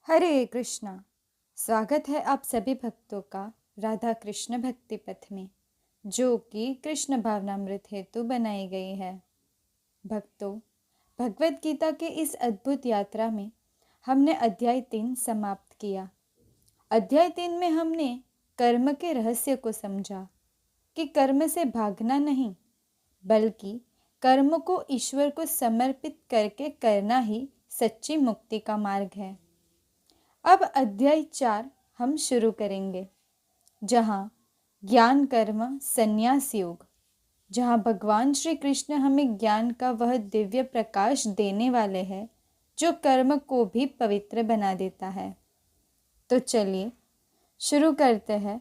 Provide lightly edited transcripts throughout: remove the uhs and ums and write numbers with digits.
हरे कृष्णा। स्वागत है आप सभी भक्तों का राधा कृष्ण भक्ति पथ में, जो कि कृष्ण भावनामृत हेतु बनाई गई है। भक्तों, भगवत गीता के इस अद्भुत यात्रा में हमने अध्याय 3 समाप्त किया। अध्याय 3 में हमने कर्म के रहस्य को समझा कि कर्म से भागना नहीं, बल्कि कर्म को ईश्वर को समर्पित करके करना ही सच्ची मुक्ति का मार्ग है। अब अध्याय 4 हम शुरू करेंगे, जहाँ ज्ञान कर्म संन्यास योग, जहाँ भगवान श्री कृष्ण हमें ज्ञान का वह दिव्य प्रकाश देने वाले हैं जो कर्म को भी पवित्र बना देता है। तो चलिए शुरू करते हैं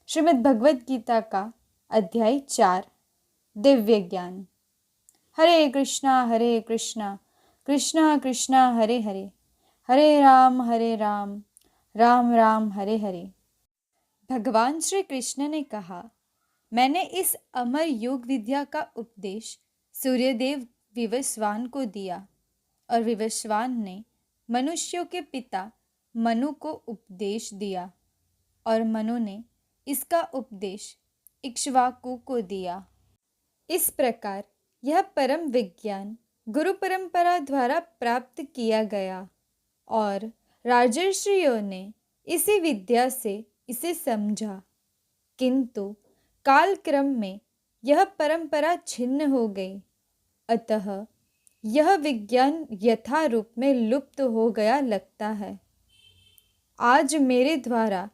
श्रीमद् भगवत गीता का अध्याय 4, दिव्य ज्ञान। हरे कृष्णा कृष्णा कृष्णा हरे हरे, हरे राम राम राम हरे हरे। भगवान श्री कृष्ण ने कहा, मैंने इस अमर योग विद्या का उपदेश सूर्यदेव विवस्वान को दिया और विवस्वान ने मनुष्यों के पिता मनु को उपदेश दिया और मनु ने इसका उपदेश इक्ष्वाकु को दिया। इस प्रकार यह परम विज्ञान गुरु परंपरा द्वारा प्राप्त किया गया और राजर्षियों ने इसी विद्या से इसे समझा, किंतु कालक्रम में यह परंपरा छिन्न हो गई, अतः यह विज्ञान यथा रूप में लुप्त हो गया लगता है। आज मेरे द्वारा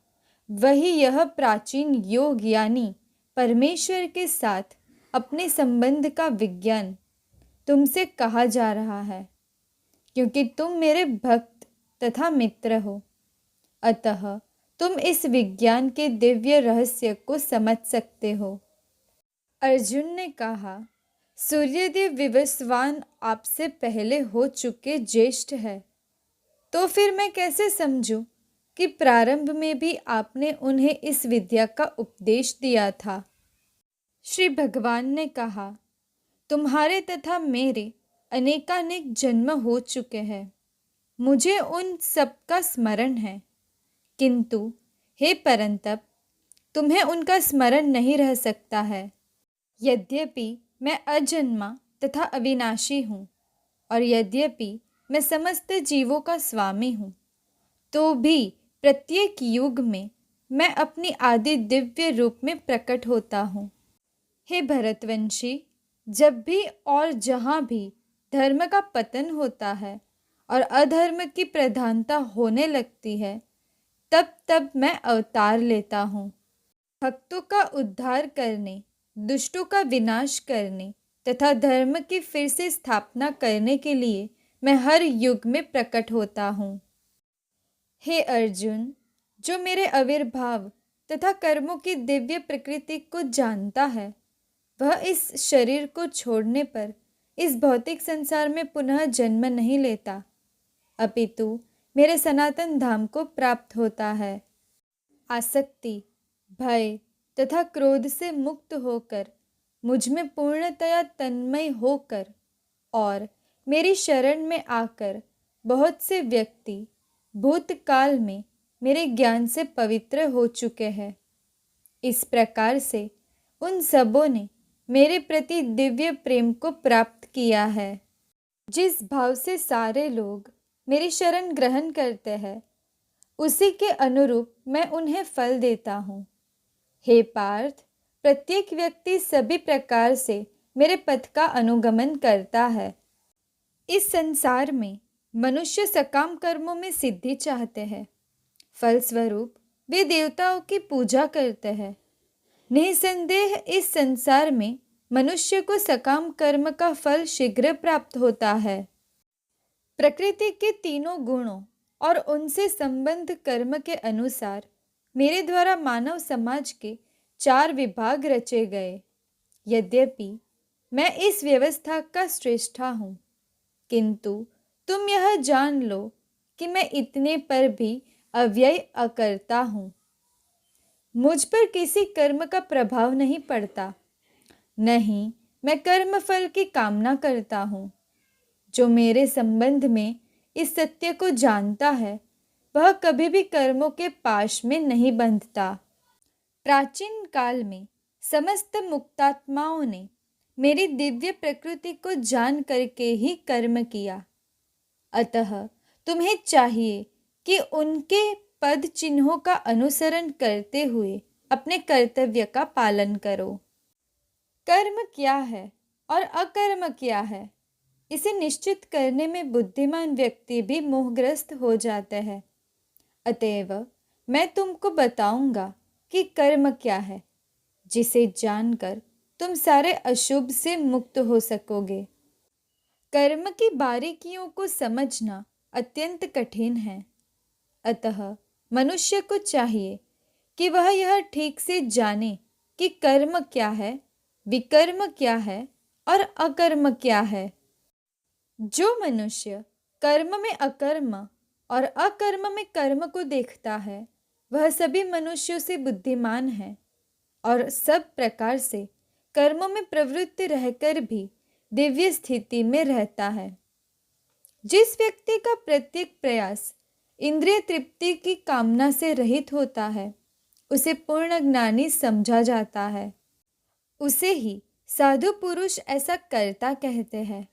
वही यह प्राचीन योग यानी परमेश्वर के साथ अपने संबंध का विज्ञान तुमसे कहा जा रहा है, क्योंकि तुम मेरे भक्त तथा मित्र हो, अतः तुम इस विज्ञान के दिव्य रहस्य को समझ सकते हो। अर्जुन ने कहा, सूर्यदेव विवस्वान आपसे पहले हो चुके ज्येष्ठ है, तो फिर मैं कैसे समझूं कि प्रारंभ में भी आपने उन्हें इस विद्या का उपदेश दिया था। श्री भगवान ने कहा, तुम्हारे तथा मेरे अनेकानेक जन्म हो चुके हैं, मुझे उन सब का स्मरण है, किंतु हे परंतप, तुम्हें उनका स्मरण नहीं रह सकता है। यद्यपि मैं अजन्मा तथा अविनाशी हूँ और यद्यपि मैं समस्त जीवों का स्वामी हूँ, तो भी प्रत्येक युग में मैं अपनी आदि दिव्य रूप में प्रकट होता हूँ। हे भरतवंशी, जब भी और जहाँ भी धर्म का पतन होता है और अधर्म की प्रधानता होने लगती है, तब तब मैं अवतार लेता हूँ। भक्तों का उद्धार करने, दुष्टों का विनाश करने तथा धर्म की फिर से स्थापना करने के लिए मैं हर युग में प्रकट होता हूँ। हे अर्जुन, जो मेरे आविर्भाव तथा कर्मों की दिव्य प्रकृति को जानता है, वह इस शरीर को छोड़ने पर इस भौतिक संसार में पुनः जन्म नहीं लेता, अपितु मेरे सनातन धाम को प्राप्त होता है। आसक्ति, भय तथा क्रोध से मुक्त होकर मुझ में पूर्णतया तन्मय होकर और मेरी शरण में आकर बहुत से व्यक्ति भूतकाल में मेरे ज्ञान से पवित्र हो चुके हैं। इस प्रकार से उन सबों ने मेरे प्रति दिव्य प्रेम को प्राप्त किया है। जिस भाव से सारे लोग मेरी शरण ग्रहण करते हैं, उसी के अनुरूप मैं उन्हें फल देता हूँ। हे पार्थ, प्रत्येक व्यक्ति सभी प्रकार से मेरे पथ का अनुगमन करता है। इस संसार में मनुष्य सकाम कर्मों में सिद्धि चाहते हैं, फलस्वरूप वे देवताओं की पूजा करते हैं। निसंदेह इस संसार में मनुष्य को सकाम कर्म का फल शीघ्र प्राप्त होता है। प्रकृति के तीनों गुणों और उनसे संबंध कर्म के अनुसार मेरे द्वारा मानव समाज के 4 विभाग रचे गए। यद्यपि मैं इस व्यवस्था का श्रेष्ठा हूँ, किंतु तुम यह जान लो कि मैं इतने पर भी अव्यय अकर्ता हूँ। मुझ पर किसी कर्म का प्रभाव नहीं पड़ता, नहीं मैं कर्म फल की कामना करता हूँ। जो मेरे संबंध में इस सत्य को जानता है वह कभी भी कर्मों के पाश में नहीं बंधता। प्राचीन काल में समस्त मुक्तात्माओं ने मेरी दिव्य प्रकृति को जान करके ही कर्म किया। अतः तुम्हें चाहिए कि उनके पद चिन्हों का अनुसरण करते हुए अपने कर्तव्य का पालन करो। कर्म क्या है और अकर्म क्या है, इसे निश्चित करने में बुद्धिमान व्यक्ति भी मोहग्रस्त हो जाते हैं। अतएव मैं तुमको बताऊंगा कि कर्म क्या है, जिसे जानकर तुम सारे अशुभ से मुक्त हो सकोगे। कर्म की बारीकियों को समझना अत्यंत कठिन है। अतः मनुष्य को चाहिए कि वह यह ठीक से जाने कि कर्म क्या है, विकर्म क्या है और अकर्म क्या है। जो मनुष्य कर्म में अकर्म और अकर्म में कर्म को देखता है वह सभी मनुष्यों से बुद्धिमान है और सब प्रकार से कर्मों में प्रवृत्त रहकर भी दिव्य स्थिति में रहता है। जिस व्यक्ति का प्रत्येक प्रयास इंद्रिय तृप्ति की कामना से रहित होता है उसे पूर्ण ज्ञानी समझा जाता है। उसे ही साधु पुरुष ऐसा कर्ता कहते हैं,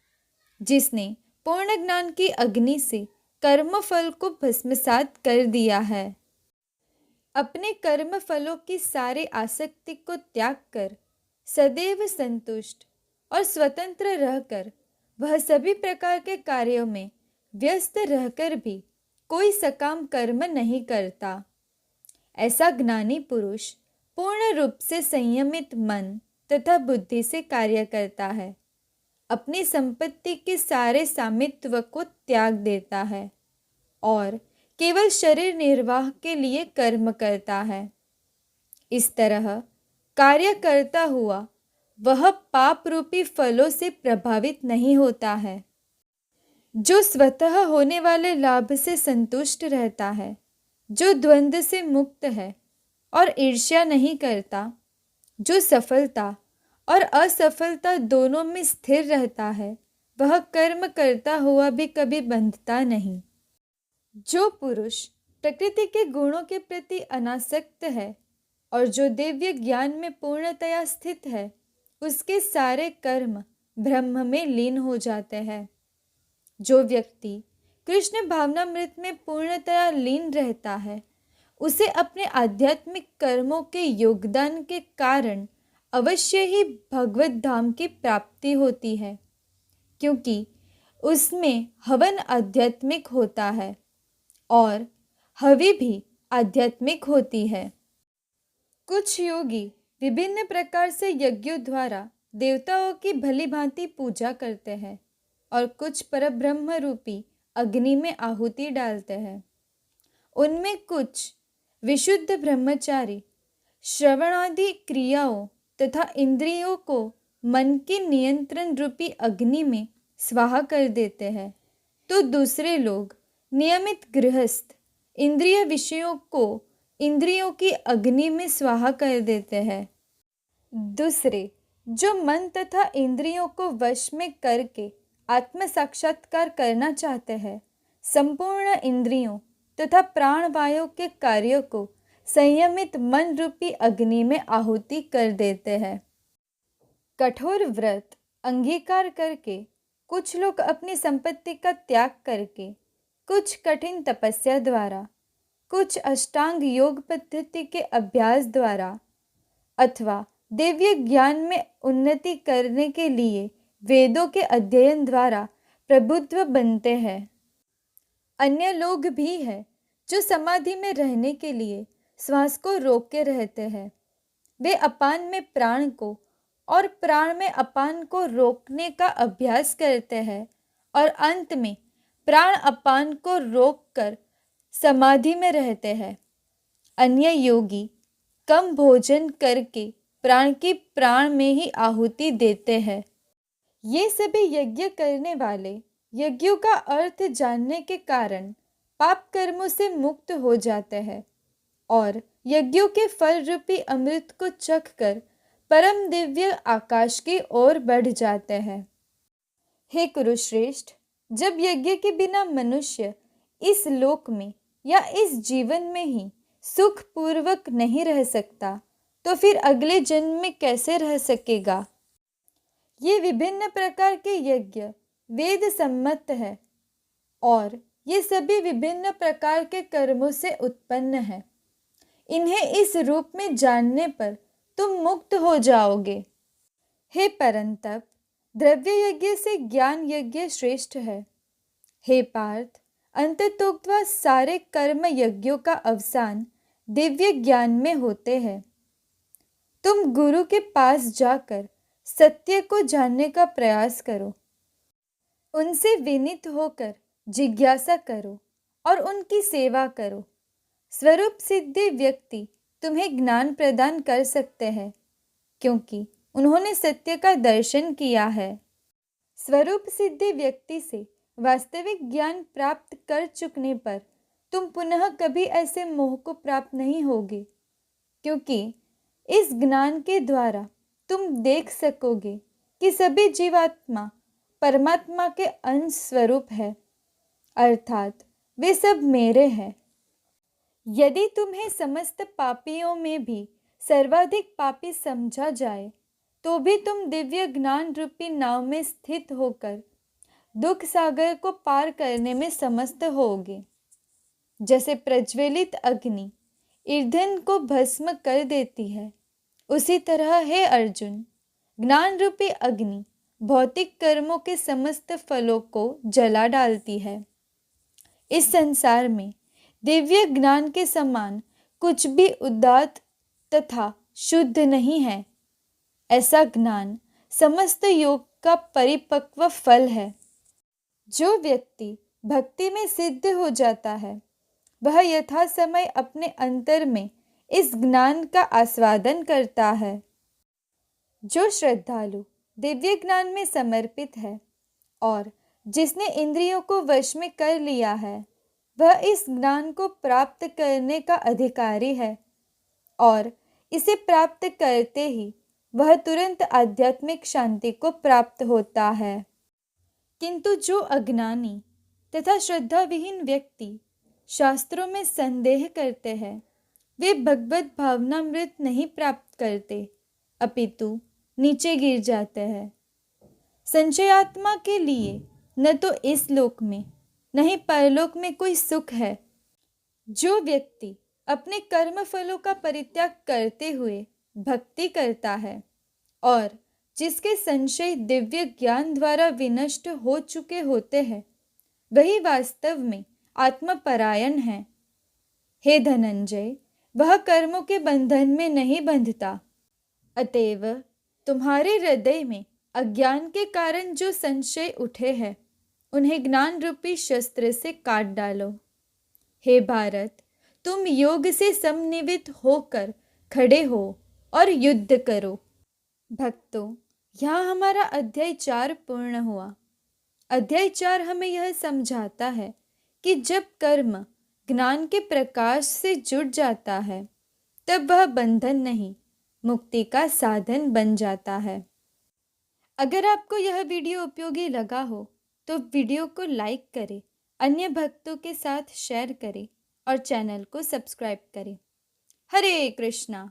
जिसने पूर्ण ज्ञान की अग्नि से कर्म फल को भस्मसात कर दिया है। अपने कर्म फलों की सारी आसक्ति को त्याग कर सदैव संतुष्ट और स्वतंत्र रहकर वह सभी प्रकार के कार्यों में व्यस्त रहकर भी कोई सकाम कर्म नहीं करता। ऐसा ज्ञानी पुरुष पूर्ण रूप से संयमित मन तथा बुद्धि से कार्य करता है, अपनी संपत्ति के सारे स्वामित्व को त्याग देता है और केवल शरीर निर्वाह के लिए कर्म करता है। इस तरह कार्य करता हुआ वह पाप रूपी फलों से प्रभावित नहीं होता है। जो स्वतः होने वाले लाभ से संतुष्ट रहता है, जो द्वंद्व से मुक्त है और ईर्ष्या नहीं करता, जो सफलता और असफलता दोनों में स्थिर रहता है, वह कर्म करता हुआ भी कभी बंधता नहीं। जो पुरुष प्रकृति के गुणों के प्रति अनासक्त है और जो दिव्य ज्ञान में पूर्णतया स्थित है, उसके सारे कर्म ब्रह्म में लीन हो जाते हैं। जो व्यक्ति कृष्ण भावनामृत में पूर्णतया लीन रहता है, उसे अपने आध्यात्मिक कर्मों के योगदान के कारण अवश्य ही भगवत धाम की प्राप्ति होती है, क्योंकि उसमें हवन आध्यात्मिक होता है और हवि भी आध्यात्मिक होती है। कुछ योगी विभिन्न प्रकार से यज्ञों द्वारा देवताओं की भली भांति पूजा करते हैं और कुछ परब्रह्म रूपी अग्नि में आहुति डालते हैं। उनमें कुछ विशुद्ध ब्रह्मचारी श्रवणादि क्रियाओं तथा इंद्रियों को मन के नियंत्रण रूपी अग्नि में स्वाहा कर देते हैं, तो दूसरे लोग नियमित गृहस्थ इंद्रिय विषयों को इंद्रियों की अग्नि में स्वाहा कर देते हैं। दूसरे जो मन तथा इंद्रियों को वश में करके आत्म साक्षात्कार करना चाहते हैं, संपूर्ण इंद्रियों तथा प्राणवायु के कार्यों को संयमित मन रूपी अग्नि में आहुति कर देते हैं। कठोर व्रत अंगीकार करके कुछ लोग अपनी संपत्ति का त्याग करके, कुछ कठिन तपस्या द्वारा, कुछ अष्टांग योग पद्धति के अभ्यास द्वारा अथवा दिव्य ज्ञान में उन्नति करने के लिए वेदों के अध्ययन द्वारा प्रबुद्ध बनते हैं। अन्य लोग भी हैं जो समाधि में रहने के लिए श्वास को रोक के रहते हैं। वे अपान में प्राण को और प्राण में अपान को रोकने का अभ्यास करते हैं और अंत में प्राण अपान को रोककर समाधि में रहते हैं। अन्य योगी कम भोजन करके प्राण की प्राण में ही आहुति देते हैं। ये सभी यज्ञ करने वाले यज्ञों का अर्थ जानने के कारण पाप कर्मों से मुक्त हो जाते हैं और यज्ञों के फल रूपी अमृत को चखकर परम दिव्य आकाश की ओर बढ़ जाते हैं। हे कुरुश्रेष्ठ, जब यज्ञ के बिना मनुष्य इस लोक में या इस जीवन में ही सुख पूर्वक नहीं रह सकता, तो फिर अगले जन्म में कैसे रह सकेगा। ये विभिन्न प्रकार के यज्ञ वेद सम्मत है और ये सभी विभिन्न प्रकार के कर्मों से उत्पन्न है। इन्हें इस रूप में जानने पर तुम मुक्त हो जाओगे। हे परंतप, द्रव्य यज्ञ से ज्ञान यज्ञ श्रेष्ठ है। हे पार्थ, अंततोक्त्वा सारे कर्म यज्ञों का अवसान दिव्य ज्ञान में होते हैं। तुम गुरु के पास जाकर सत्य को जानने का प्रयास करो, उनसे विनीत होकर जिज्ञासा करो और उनकी सेवा करो। स्वरूप सिद्धि व्यक्ति तुम्हें ज्ञान प्रदान कर सकते हैं, क्योंकि उन्होंने सत्य का दर्शन किया है। स्वरूप सिद्धि व्यक्ति से वास्तविक ज्ञान प्राप्त कर चुकने पर तुम पुनः कभी ऐसे मोह को प्राप्त नहीं होगे, क्योंकि इस ज्ञान के द्वारा तुम देख सकोगे कि सभी जीवात्मा परमात्मा के अंश स्वरूप है, अर्थात वे सब मेरे हैं। यदि तुम्हें समस्त पापियों में भी सर्वाधिक पापी समझा जाए, तो भी तुम दिव्य ज्ञान रूपी नाव में स्थित होकर दुख सागर को पार करने में समर्थ होगे। जैसे प्रज्वलित अग्नि ईंधन को भस्म कर देती है, उसी तरह हे अर्जुन, ज्ञान रूपी अग्नि भौतिक कर्मों के समस्त फलों को जला डालती है। इस संसार में दिव्य ज्ञान के समान कुछ भी उदात्त तथा शुद्ध नहीं है। ऐसा ज्ञान समस्त योग का परिपक्व फल है। जो व्यक्ति भक्ति में सिद्ध हो जाता है, वह यथा समय अपने अंतर में इस ज्ञान का आस्वादन करता है। जो श्रद्धालु दिव्य ज्ञान में समर्पित है और जिसने इंद्रियों को वश में कर लिया है, वह इस ज्ञान को प्राप्त करने का अधिकारी है और इसे प्राप्त करते ही वह तुरंत आध्यात्मिक शांति को प्राप्त होता है। किंतु जो अज्ञानी तथा श्रद्धा विहीन व्यक्ति शास्त्रों में संदेह करते हैं, वे भगवत भावनामृत नहीं प्राप्त करते, अपितु नीचे गिर जाते हैं। संशयात्मा के लिए न तो इस लोक में न ही परलोक में कोई सुख है। जो व्यक्ति अपने कर्म फलों का परित्याग करते हुए भक्ति करता है और जिसके संशय दिव्य ज्ञान द्वारा विनष्ट हो चुके होते हैं, वही वास्तव में आत्मपरायण है। हे धनंजय, वह कर्मों के बंधन में नहीं बंधता। अतएव तुम्हारे हृदय में अज्ञान के कारण जो संशय उठे हैं, उन्हें ज्ञान रूपी शस्त्र से काट डालो। हे भारत, तुम योग से समन्वित होकर खड़े हो और युद्ध करो। भक्तों, यहाँ हमारा अध्याय 4 पूर्ण हुआ। अध्याय 4 हमें यह समझाता है कि जब कर्म ज्ञान के प्रकाश से जुड़ जाता है, तब वह बंधन नहीं, मुक्ति का साधन बन जाता है। अगर आपको यह वीडियो उपयोगी लगा हो तो वीडियो को लाइक करें, अन्य भक्तों के साथ शेयर करें और चैनल को सब्सक्राइब करें। हरे कृष्णा।